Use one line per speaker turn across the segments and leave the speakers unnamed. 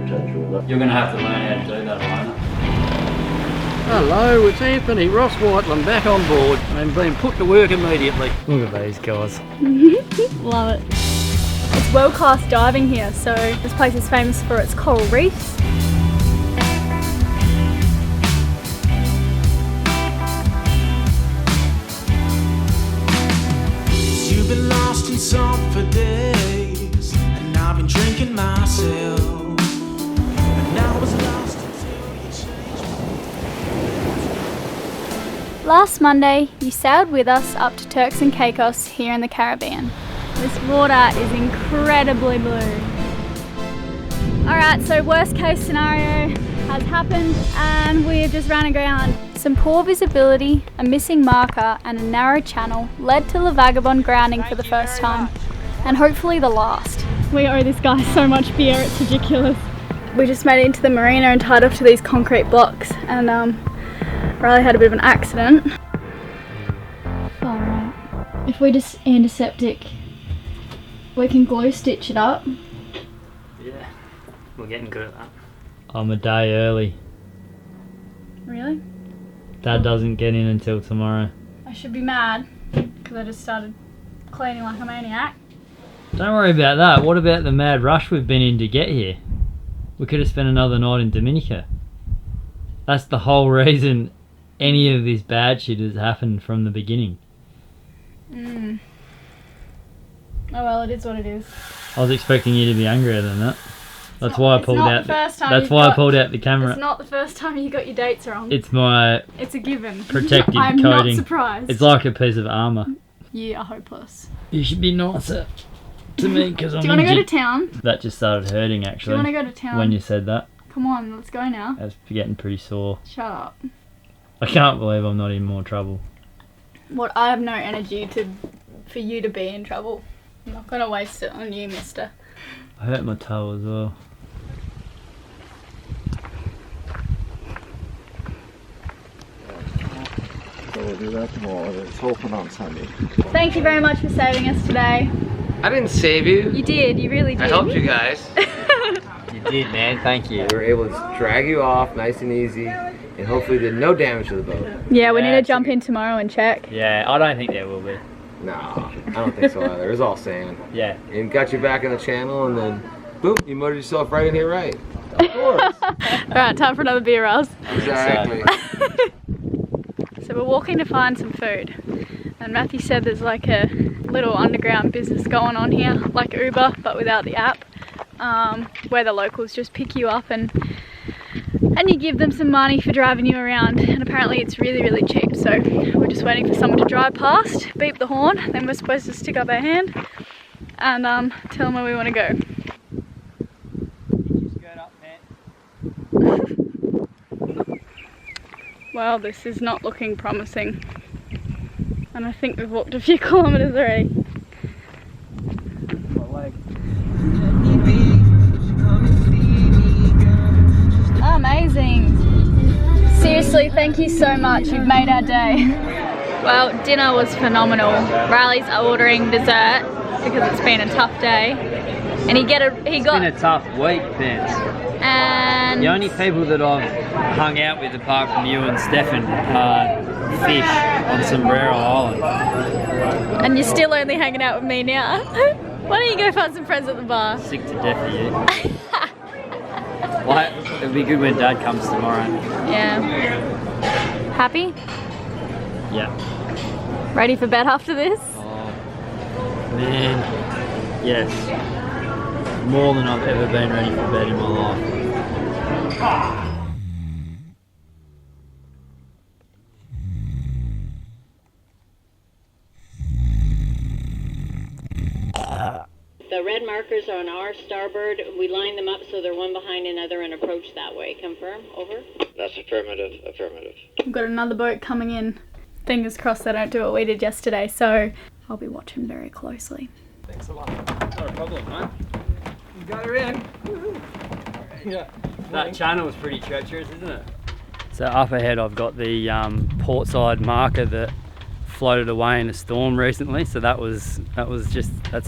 potential. But
you're going to have to learn how to do that, Elayna.
Hello, it's Anthony Ross Whiteland back on board and being put to work immediately. Look at these guys.
Love it. It's world-class diving here, so this place is famous for its coral reefs.
You've been lost in salt for days, and I've been drinking myself, and I was lost until you changed.
Last Monday, you sailed with us up to Turks and Caicos here in the Caribbean. This water is incredibly blue. Alright, so worst case scenario has happened and we've just ran aground. Some poor visibility, a missing marker and a narrow channel led to the Vagabond grounding for the first time, and hopefully the last. We owe this guy so much beer, it's ridiculous. We just made it into the marina and tied off to these concrete blocks, and Riley had a bit of an accident. Alright, if we just antiseptic, we can glue stitch it up.
Yeah, we're getting good at that. I'm a day early.
Really?
Dad doesn't get in until tomorrow.
I should be mad because I just started cleaning like a maniac.
Don't worry about that. What about the mad rush we've been in to get here? We could have spent another night in Dominica. That's the whole reason any of this bad shit has happened from the beginning.
Oh well, it is what it is.
I was expecting you to be angrier than that. That's why I pulled out. That's why I pulled out the camera.
It's not the first time you got your dates wrong.
It's my.
It's a given.
Protective
I'm
coating.
not surprised.
It's like a piece of armour.
You are hopeless.
You should be nicer to me because I'm.
Do you want to go to town?
That just started hurting actually.
Do you want to go to town?
When you said that.
Come on, let's go now.
I was getting pretty sore.
Shut up.
I can't believe I'm not in more trouble.
What? I have no energy for you to be in trouble. I'm not gonna waste it on you, mister.
I hurt my toe as well.
so we'll do that tomorrow. It's open on Sunday.
Thank you very much for saving us today.
I didn't save you.
You did, you really did.
I helped you guys.
You did, man. Thank you.
We were able to drag you off nice and easy, and hopefully did no damage to the boat.
Yeah, we need to jump in tomorrow and check.
Yeah, I don't think there will be.
No, I don't think so either. It was all sand.
Yeah.
And got you back in the channel, and then boom, you motored yourself right in here, right? Of course.
Alright, time for another beer, Ross.
Exactly.
So we're walking to find some food. And Matthew said there's like a little underground business going on here, like Uber, but without the app, where the locals just pick you up and you give them some money for driving you around, and apparently it's really, really cheap. So we're just waiting for someone to drive past, beep the horn, then we're supposed to stick up our hand and tell them where we want to go. Well, this is not looking promising, and I think we've walked a few kilometers already. Amazing! Seriously, thank you so much. You've made our day. Well, dinner was phenomenal. Riley's ordering dessert because it's been a tough day, and he got.
It's been a tough week, Vince.
And
the only people that I've hung out with apart from you and Stefan are fish on Sombrero Island.
And you're still only hanging out with me now. Why don't you go find some friends at the bar?
Sick to death of you. Well, it'll be good when Dad comes tomorrow.
Yeah. Happy?
Yeah.
Ready for bed after this?
Oh, man. Yes. More than I've ever been ready for bed in my life.
The red markers are on our starboard. We line them up so they're one behind another and approach that way. Confirm? Over?
That's affirmative, affirmative.
We've got another boat coming in. Fingers crossed they don't do what we did yesterday, so I'll be watching very closely.
Thanks a lot. Not a problem, mate. You got her in. Yeah. That channel is pretty treacherous, isn't it? So up ahead I've got the portside marker that floated away in a storm recently, so that's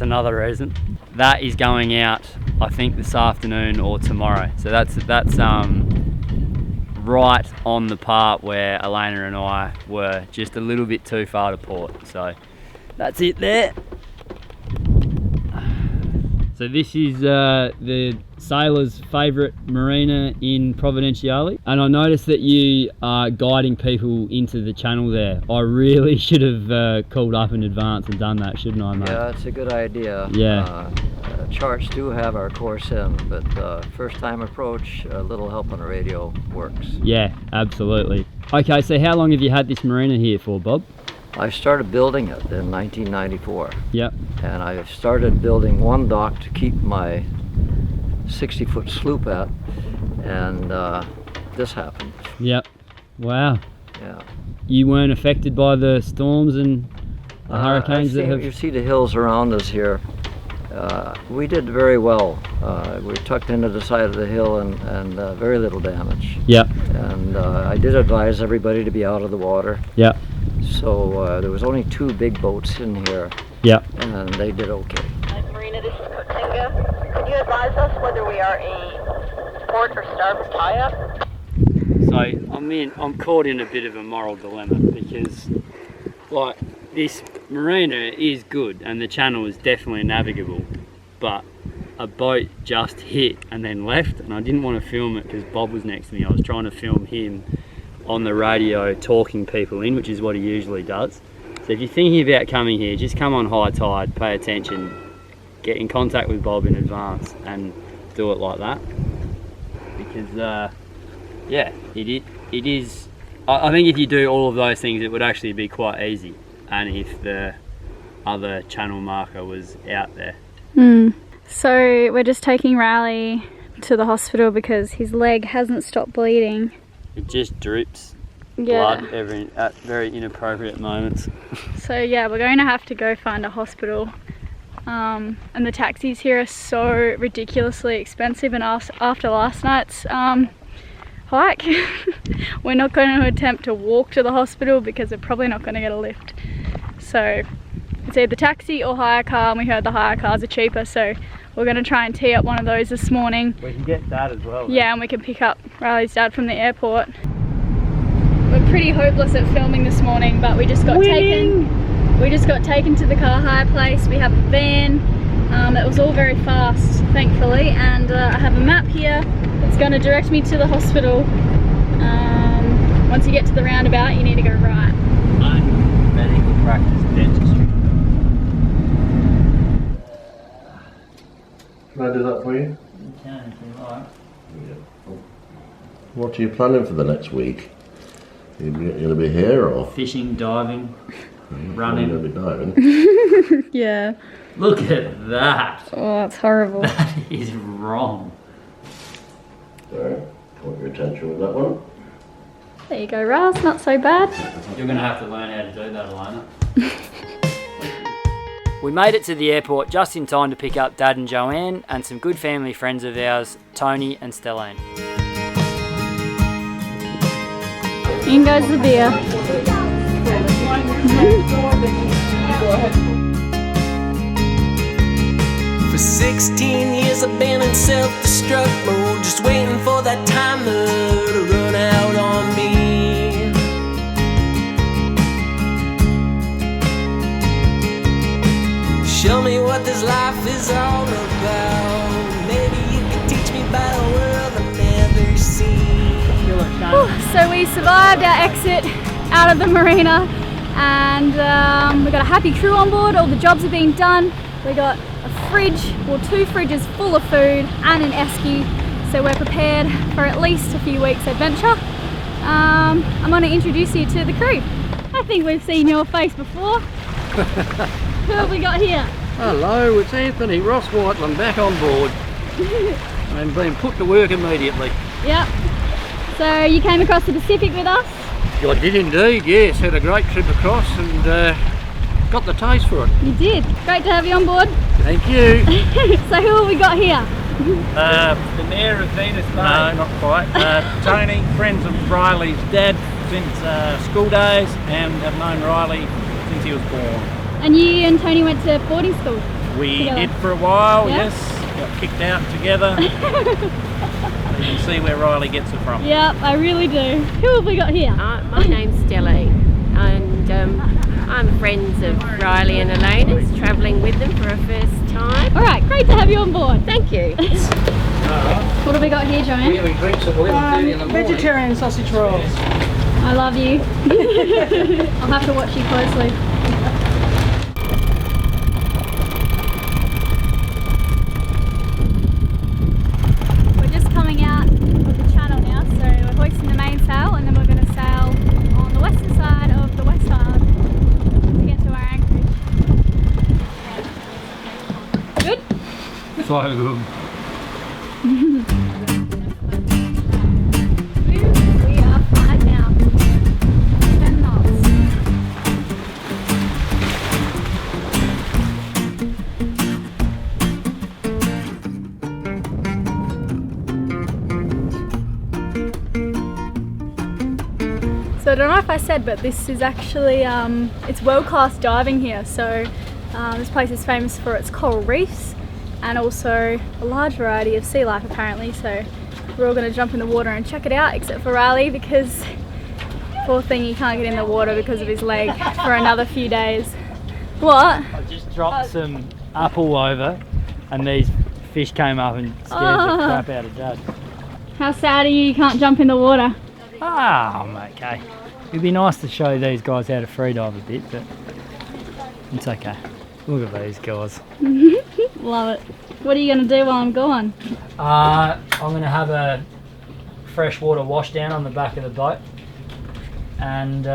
another reason. That is going out I think this afternoon or tomorrow. So that's right on the part where Elayna and I were just a little bit too far to port. So that's it there. So this is the sailors' favourite marina in Providenciale, and I noticed that you are guiding people into the channel there. I really should have called up in advance and done that, shouldn't I, mate?
Yeah, it's a good idea.
Yeah.
Charts do have our course in, but first time approach, a little help on the radio works.
Yeah, absolutely. Okay, so how long have you had this marina here for, Bob?
I started building it in 1994.
Yep.
And I started building one dock to keep my 60-foot sloop at, and this happened.
Yep. Wow.
Yeah.
You weren't affected by the storms and the hurricanes that have...
You see the hills around us here. We did very well. We tucked into the side of the hill and very little damage.
Yep.
And I did advise everybody to be out of the water.
Yep.
So there was only 2 big boats in here.
Yep.
And they did okay.
Marina, this is Kotinga. Could you advise us whether we are a port or starboard tie-up?
So I'm caught in a bit of a moral dilemma because, like, this marina is good and the channel is definitely navigable, but a boat just hit and then left, and I didn't want to film it because Bob was next to me. I was trying to film him on the radio talking people in, which is what he usually does. So if you're thinking about coming here, just come on high tide, pay attention, get in contact with Bob in advance and do it like that, because yeah, it is. I think if you do all of those things, it would actually be quite easy, and if the other channel marker was out there.
So we're just taking Riley to the hospital because his leg hasn't stopped bleeding.
It just drips blood at very inappropriate moments.
So yeah, we're going to have to go find a hospital. And the taxis here are so ridiculously expensive, and after last night's hike, we're not going to attempt to walk to the hospital because we're probably not going to get a lift. So it's either taxi or hire car, and we heard the hire cars are cheaper, so we're going to try and tee up one of those this morning.
We can get Dad as well.
Yeah, and we can pick up Riley's dad from the airport. We're pretty hopeless at filming this morning, but we just got taken to the car hire place. We have a van. It was all very fast, thankfully, and I have a map here that's going to direct me to the hospital. Once you get to the roundabout, you need to go right.
Medical practice dentistry.
Can I do that for you?
You can if you like.
What are you planning for the next week? Are you going to be here or?
Fishing, diving, running.
You're going to be diving?
Yeah.
Look at that.
Oh, that's horrible.
That is wrong.
Sorry, caught your attention with that one.
There you go, Raz, not so bad.
You're going to have to learn how to do that, Elayna. We made it to the airport just in time to pick up Dad and Joanne and some good family friends of ours, Tony and Stellane.
In goes the beer.
For 16 years I've been in self-destruct mode, just waiting for that timer to run out on me. Show me what this life is all about. Maybe you can teach me about a world I've never seen.
So we survived our exit out of the marina, and we got a happy crew on board. All the jobs have been done. We got a fridge, well, 2 fridges full of food and an esky, so we're prepared for at least a few weeks adventure. I'm going to introduce you to the crew. I think we've seen your face before. Who have we got here?
Hello, it's Anthony Ross Whiteland back on board and been put to work immediately.
Yep. So you came across the Pacific with us?
I did indeed, yes. Had a great trip across and got the taste for it.
You did. Great to have you on board.
Thank you.
So who have we got here?
The mayor of Venus Bay.
No, not quite. Tony, friends of Riley's dad since school days, and have known Riley since he was born.
And you and Tony went to boarding school?
We
together.
did for a while,
Yeah?
yes. got kicked out together. So you can see where Riley gets it from.
Yep, I really do. Who have we got here?
My name's Elayna, and I'm friends of Riley and Elaynas, travelling with them for a first time.
Alright, great to have you on board.
Thank you.
What have we got here, Joanne?
We're having drinks at 11:30 in the morning.
Vegetarian sausage rolls.
I love you. I'll have to watch you closely. We're just coming out of the channel now, so we're hoisting the mainsail and then we're going to sail on the western side of the West Island to get to our anchorage. Good?
So good.
We are fine now. 10 knots. So I don't know if I said, but this is actually, it's world-class diving here. So this place is famous for its coral reefs and also a large variety of sea life apparently. So we're all going to jump in the water and check it out, except for Riley, because poor thing, he can't get in the water because of his leg for another few days. What?
I just dropped some apple over and these fish came up and scared the crap out of Dad.
How sad are you can't jump in the water?
Ah, I'm okay. It'd be nice to show these guys how to freedive a bit, but it's okay. Look at these guys.
Love it. What are you going to do while I'm gone?
I'm going to have a freshwater wash down on the back of the boat and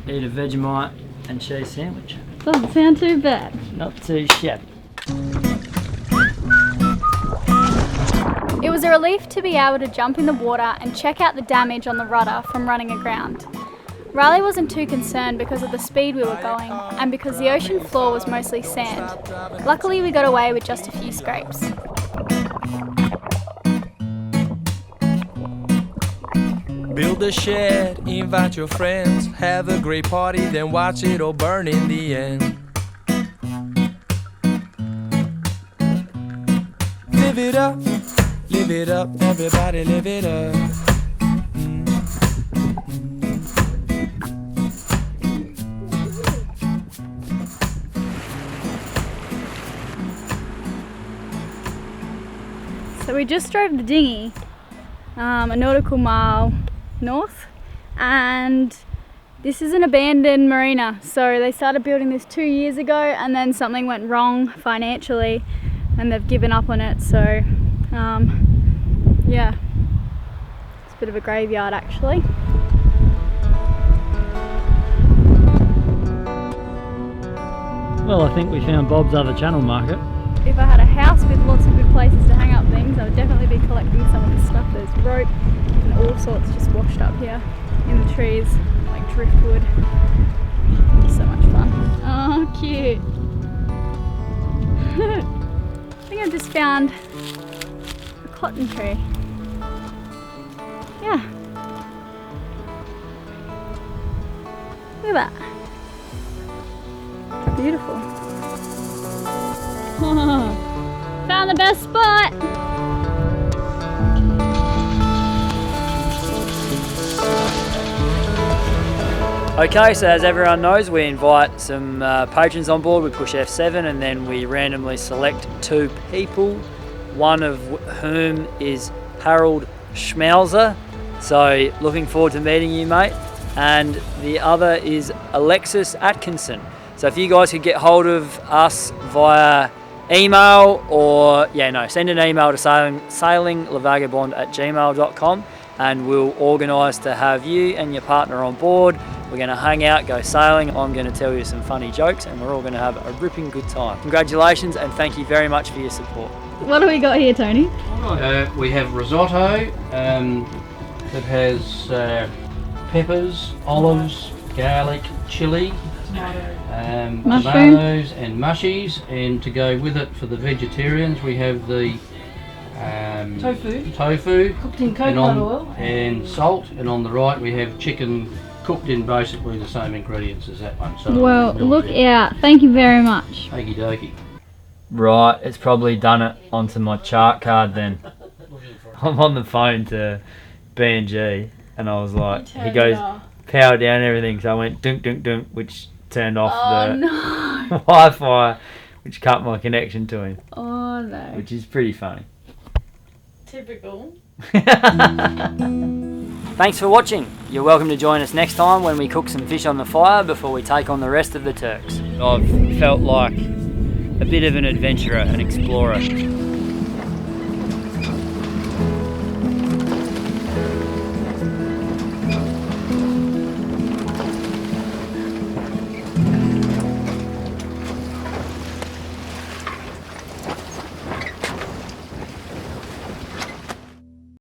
eat a Vegemite and cheese sandwich.
Doesn't sound too bad.
Not too shabby.
It was a relief to be able to jump in the water and check out the damage on the rudder from running aground. Riley wasn't too concerned because of the speed we were going and because the ocean floor was mostly sand. Luckily we got away with just a few scrapes.
Build a shed, invite your friends, have a great party, then watch it all burn in the end. Live it up, everybody live it up.
So we just drove the dinghy a nautical mile north, and this is an abandoned marina. So they started building this 2 years ago and then something went wrong financially and they've given up on it. So yeah, it's a bit of a graveyard actually.
Well, I think we found Bob's other channel market.
If I had a house with lots of good places to hang up things, I would definitely be collecting some of this stuff. There's rope and all sorts just washed up here in the trees, like driftwood. So much fun. Oh, cute. I think I just found a cotton tree. Yeah. Look at that. Beautiful. Found the best spot.
Okay, so as everyone knows, we invite some patrons on board. We push F7 and then we randomly select 2 people, one of whom is Harold Schmauser. So looking forward to meeting you, mate. And the other is Alexis Atkinson. So if you guys could get hold of us via email or send an email to sailinglevagabond@gmail.com and we'll organise to have you and your partner on board. We're going to hang out, go sailing, I'm going to tell you some funny jokes and we're all going to have a ripping good time. Congratulations and thank you very much for your support.
What do we got here, Tony?
We have risotto that has peppers, olives, garlic, chilli, tomatoes and mushies, and to go with it for the vegetarians we have the tofu
cooked in coconut oil
and salt, and on the right we have chicken cooked in basically the same ingredients as that one. So
well, look out. Thank you very much.
Okie dokie.
Right, it's probably done it onto my chart card then. I'm on the phone to B&G and I was like, he goes, power down everything. So I went dunk, dunk, dunk, which turned off the Wi-Fi, which cut my connection to him.
Oh no.
Which is pretty funny.
Typical.
Thanks for watching. You're welcome to join us next time when we cook some fish on the fire before we take on the rest of the Turks. I've felt like a bit of an adventurer, an explorer.